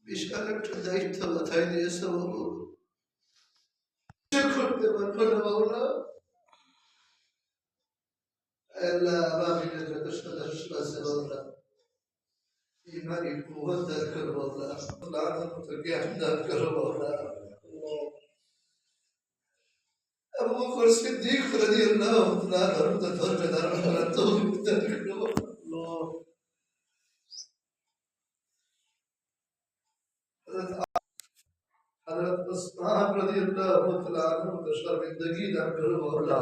বিশাল একটা দায়িত্ব মাথায় দিয়েছে বাবু, করতে পারবো না বাবুরা। আল্লাহ আবাবিলের যত সদস্য আছে বাবুরা, ইমানি কুওয়াত দান করো বাবুরা, আল্লাহর মতো জ্ঞান দান করো বাবুরা। আবু বকর সিদ্দিক রাদিয়াল্লাহু তাআলা ধৈর্য ধারণ করার তৌফিক দান করো। हज़रत उस्मान रज़ियल्लाहु तआला अन्हु को शर्मिंदगी दान करो मौला।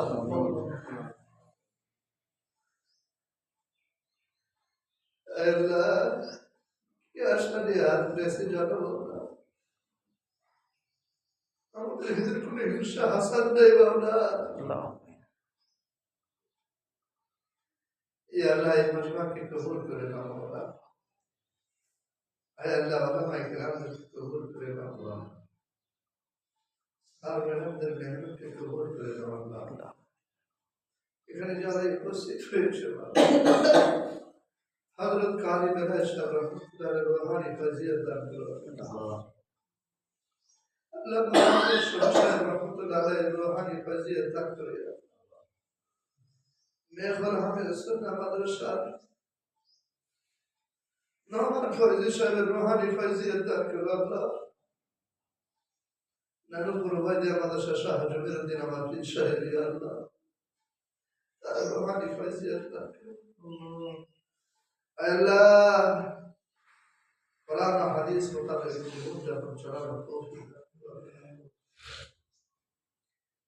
अल्लाह क्या शरीयत जैसे जानो मौला, আমাদের ভিতরে কোনো হিংসা হাসাদ নেই মৌলা। ইয়া আল্লাহ এই মজমাকে কবুল করে নাও মৌলা। আয় আল্লাহ উলামায়ে কেরামকে কবুল করে নাও মৌলা। আর মেহনতের মেহনতকে কবুল করে নাও আল্লাহ। এখানে যারা উপস্থিত হয়েছে হযরত কারি বেলায়েত সাহেব রাহমাতুল্লাহ রুহানি ফজিলত দান করো আল্লাহ। আমাদের সাহেব রাহমাতুল্লাহ রুহানি ফজিলত দান করো। মেঘর হামিদ সুন্নাহ মাদ্রাসার নওমান ফয়জি সাহেব রুহানি ফজিলত দান করো আল্লাহ। নানুপুর ওয়াইদিয়া মাদ্রাসা শাহ জমিরুদ্দিন আমার পীর সাহেব ইয়া আল্লাহ, তার রুহানি ফজিলত দান করো আল্লাহ। কোরআন হাদিস মোতাবেক জীবন যাপন চালানোর তৌফিক দান করো।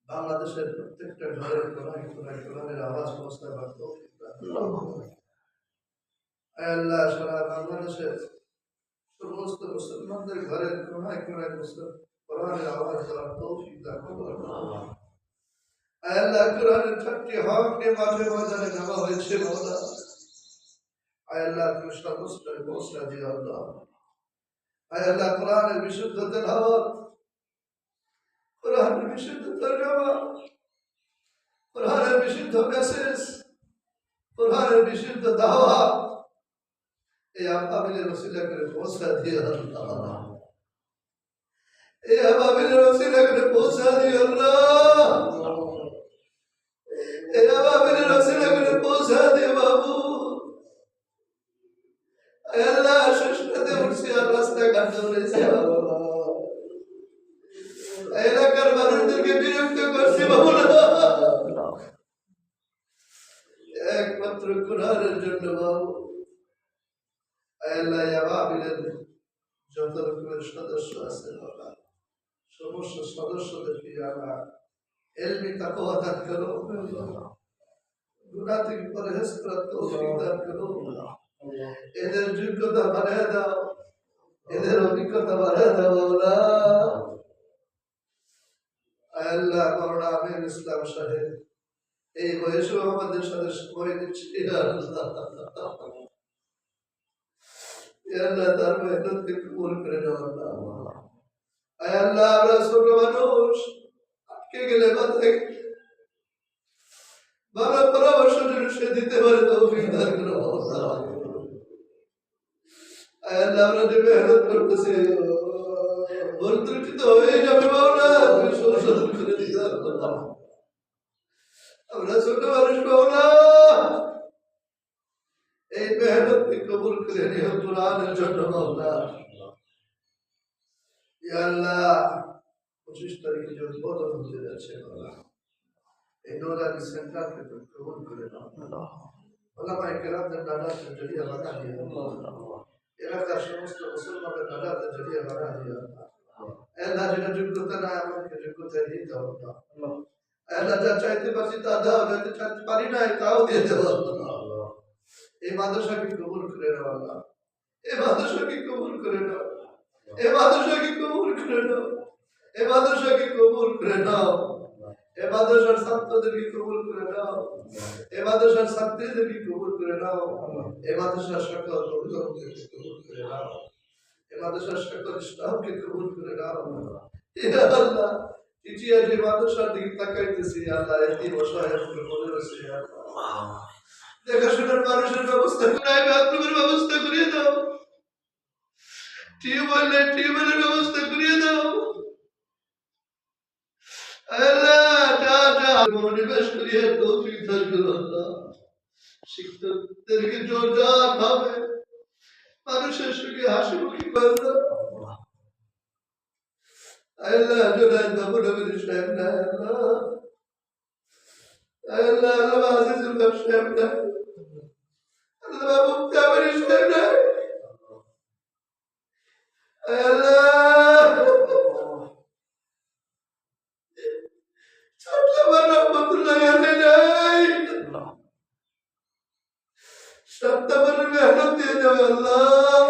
বাংলাদেশের প্রত্যেকটা ঘরে কোরআনের আওয়াজ পৌঁছাবার তৌফিক দান করো আল্লাহ। সারা বাংলাদেশের সমস্ত মুসলমানদের ঘরে কোরআনের আওয়াজ দেওয়ার তৌফিক দান করো আল্লাহ। কোরআনের চারটি হককে মাঠে ময়দানে নেওয়া হয়েছে মওলা। আল্লাহ তুমি সর্বস্ব পৌঁছা দিও আল্লাহ। আল্লাহ কোরআনের বিশুদ্ধ তেলাওয়াত, কোরআনের বিশুদ্ধ তরজমা, কোরআনের বিশুদ্ধ মেসেজ, কোরআনের বিশুদ্ধ দাওয়া এই আবাবিলের ওসিলা করে পৌঁছা দিও আল্লাহ। এই আবাবিলের ওসিলা করে পৌঁছা দিও আল্লাহ। এই আবাবিলের ওসিলা করে পৌঁছা দিও বাবু। আল্লাহ সুষ্ঠুতে উঠছি আর রাস্তাঘাট দৌড়েছে এলাকার মানুষদেরকে বিরক্ত করছি বাবুরা, একমাত্র কোরআনের জন্য বাবু। আল্লাহ আবাবিলের যত রকমের সদস্য আছে বাবা, সমস্ত সদস্যদেরকে আল্লাহ ইলমি তাকওয়া দান করো, গুনাহ থেকে পরহেজ করার তৌফিক দান করো। এদের যোগ্যতা বাড়ায় দাও, এদের অভিজ্ঞতা বাড়ায় দাও আল্লাহ। আল্লাহ মাওলানা আমির ইসলাম সাহেব এই বয়সেও আমাদের সাথে সময় দিচ্ছে আল্লাহ, তার মেহনতকে কবুল করে নাও আল্লাহ। আল্লাহ আমরা ছোট মানুষ, আটকে গেলে মাথায় ভালো পরামর্শ সে দিতে পারে তৌফিক দান করো আল্লাহ। আমরা যে মেহনত করতেছি ভুল ত্রুটি তো হয়ে যাবে মাওলা, তুমি সংশোধন করে দিও আল্লাহ। আমরা ছোট মানুষ মাওলা, এই মেহনতকে কবুল করে নিও কোরআনের জন্য মাওলা। ইয়া আল্লাহ 25 তারিখে যে উদ্বোধন হতে যাচ্ছে মাওলা, এই নোরানি সেন্টারকে তুমি কবুল করে নাও আল্লাহ। উলামায়ে কেরামদের নাজাতের জরিয়া বানা দিও আল্লাহ। এলাকার সমস্ত মুসলমানদের নাজাতের জরিয়া বানা দিও আল্লাহ। আল্লাহ যেটা যোগ্যতা না আমাদেরকে যোগ্যতা দিয়ে দাও আল্লাহ। আল্লাহ যা চাইতে পারছি তা দাও, যাতে চাইতে পারি না তাও দিয়ে দেবো আল্লাহ। এই মাদ্রাসাকে কবুল করে নাও আল্লাহ। এই মাদ্রাসাকে কবুল করে নাও, এই মাদ্রাসাকে কবুল করে নাও, এই মাদ্রাসাকে কবুল করে নাও। এ মাদ্রাসার ছাত্রদেরকে কবুল করে নাও, এ মাদ্রাসার ছাত্রীদেরকে কবুল করে নাও, এ মাদ্রাসার সকল অভিভাবকদেরকে কবুল করে নাও, এ মাদ্রাসার সকল স্টাফকে কবুল করে নাও। ইয়া আল্লাহ, ইটিয়া যে মাদ্রাসার দিকে তাকাইতেছি আল্লাহ, এটি অসহায় মনে রয়েছে আল্লাহ, দেখাশোনার মানুষের ব্যবস্থা করে, বাথরুমের ব্যবস্থা করিয়ে দাও, টিউবওয়েলের ব্যবস্থা করিয়ে দাও আল্লাহ, যা যা মনোনিবেশ করিয়ে তৌফিক দান করো আল্লাহ। শিক্ষকদেরকে জোরদার ভাবে মানুষের সঙ্গে হাসি মুখী করো আল্লাহ। জোরাই বাবু নবীর সাহেব না আল্লাহ, আল্লাহ আল্লাহ আজিজুল হক সাহেব না আল্লাহ, বাবু তাবরি সাহেব না আল্লাহ, ছাত্রবার রহমতুল্লাহ আলাইহি নাই সপ্তাহের মেহনত দিয়ে দেবে আল্লাহ।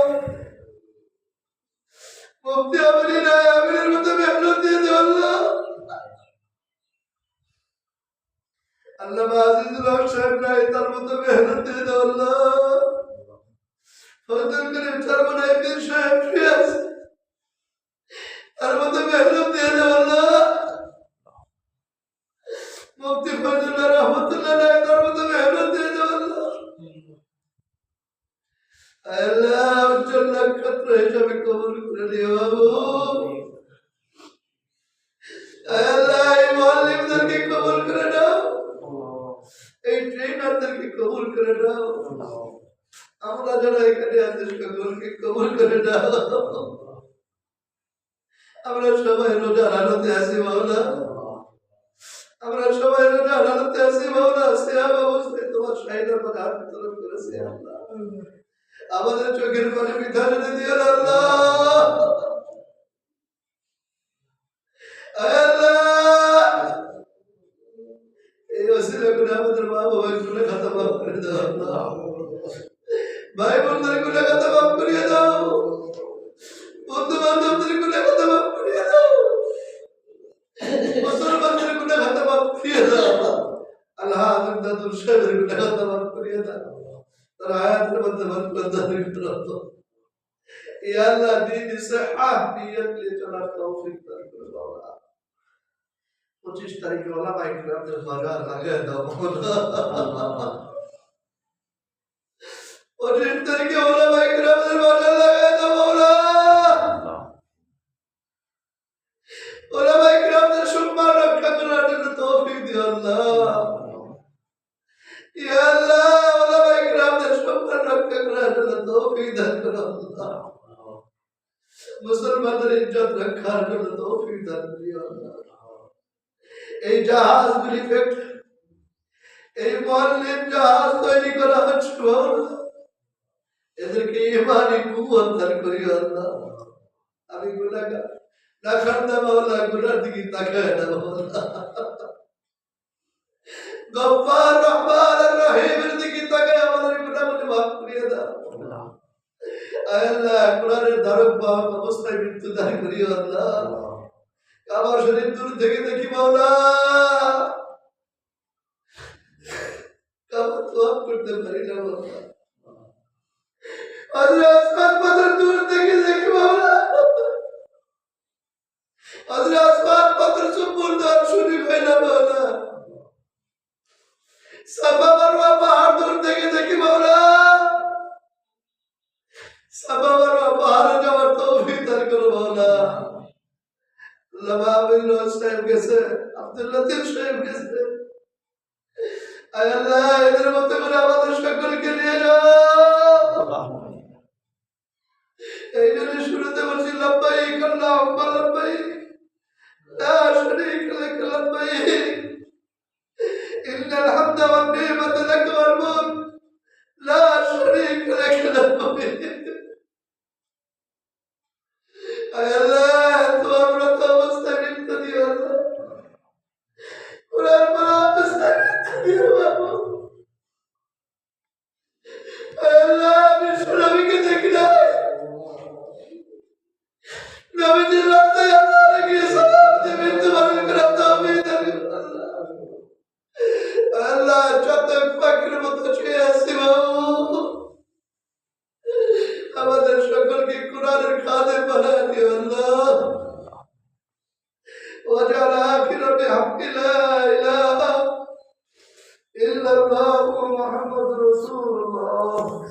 মুফতি আমরি নাই, আমিরের মতো মেহনত দিয়ে দেবে আল্লাহ। আল্লাহ আজিজুল হক সাহেব নাই, তার মতো মেহনত দিয়ে দেবে আল্লাহ। ফজল করিম সরমনাই পীর সাহেব ফিয়াজ, তার মতো মেহনত দিয়ে দেবে আল্লাহ। মুফতি ফজলুল্লাহ রহমতুল্লাহ নাই, তার মতো মেহনত দিয়ে দেবে আল্লাহ। আল্লাহ উজ্জ্বল নক্ষত্র হিসাবে কবুল করে দিও বাবু। আল্লাহ এই মুআল্লিমদেরকে কবুল করে দাও, এই ট্রেনারদেরকে কবুল করে দাও, আমরা যারা এখানে আছি সকলকে কবুল করে দাও। আমরা সবাই রোজার আলোতে আছি মাওলা, আমরা সবাই রোজার আলোতে আছি মাওলা। সিয়াম অবস্থায় তোমার শাহিদার পরে হাত বিতরণ করেছি আল্লাহ, আমাদের চোখের পানি বিধানে দিও আল্লাহ। আল্লাহ এই ওসিলা করে আমাদের মা বাবার গুনাহ খাতা মাফ করে দাও আল্লাহ, ভাই বোনদের গুনাহ খাতা মাফ করিয়ে দাও, বন্ধু বান্ধবদের গুনাহ খাতা মাফ করিয়ে দাও, মুসলমানদের গুনাহ খাতা মাফ করিয়ে দাও আল্লাহ। আমাদের দাদুর সাহেবের গুনাহ খাতা মাফ করিয়ে দাও, তার হায়াতের মধ্যে বরকত দান করো ইয়া আল্লাহ। দিন সিহহাত নিয়ত নিয়ে চলার তৌফিক দান করো বাবা। 25 তারিখে ওলামায়ে কিরামদের মাজার লাগিয়ে দাও আল্লাহ। 25 তারিখে ওলামায়ে কিরামদের মাজার লাগিয়ে দাও আল্লাহ। ওলামায়ে কিরামদের সম্মান রক্ষা করার জন্য তৌফিক দিও আল্লাহ। ইয়া আল্লাহ ওলামায়ে কিরামদের সম্মান রক্ষা করার জন্য তৌফিক দান করো আল্লাহ। মুসলমানদের ইজ্জত রক্ষার জন্য তৌফিক দান করিও আল্লাহ। এই জাহাজগুলি এই মুআল্লিম জাহাজ তৈরি করা হচ্ছে এদেরকে ইমানি কুওয়াত দান করিও আল্লাহ। আমি গুনাহগার না খান্দা মাওলা, গুনার দিকে তাকায় না মাওলা। গফফার রহমান আর রহিমের দিকে তাকায় আমাদের গুনাহগুলো মাফ করিয়ে দাও আল্লাহ। কোরআনের ধারক বাহক অবস্থায় মৃত্যু দান করিও আল্লাহ। কাবা শরীফ দূর থেকে দেখি মাওলা, কাবা তোয়াফ করতে পারি না মাওলা। হযরত আসমান পাথর দূর থেকে দেখি মাওলা, হযরত আসমান পাথর চুম্বন দেওয়ার শরীফ হয় না মাওলা। সাফা মারওয়া পাহাড় দূর থেকে দেখি মাওলা, সাফা মারওয়া পাহাড়ে যাওয়ার তৌফিক দান করো মাওলা। আব্দুল্লাহ সাহেব গেছে, আব্দুল লতিফ সাহেব গেছে, আল্লাহ এদের মধ্যে করে আমাদের সকলকে নিয়ে যাও। এই জন্য শুরুতে বলছি লাব্বাইক আল্লাহুম্মা লাব্বাইক লা শারীকা লাক লাব্বাইক ইন্নাল হামদা ওয়ান নি'মাতা লাক ওয়াল মুলক লা শারীকা লাক লাব্বাইক। আল্লাহ তোমরা তো অবস্থায় মৃত্যু দিও আল্লাহ, কোরআন পড়া অবস্থায় মৃত্যু দিও বাবু আল্লাহ। বিশ্ব নবীকে দেখি না, নবীজির রাস্তায় আমরা গিয়ে সালাতে মৃত্যুবরণ করার তৌফিক দান করো আল্লাহ। وجعل آخر بحق لا إله إلا الله محمد رسول الله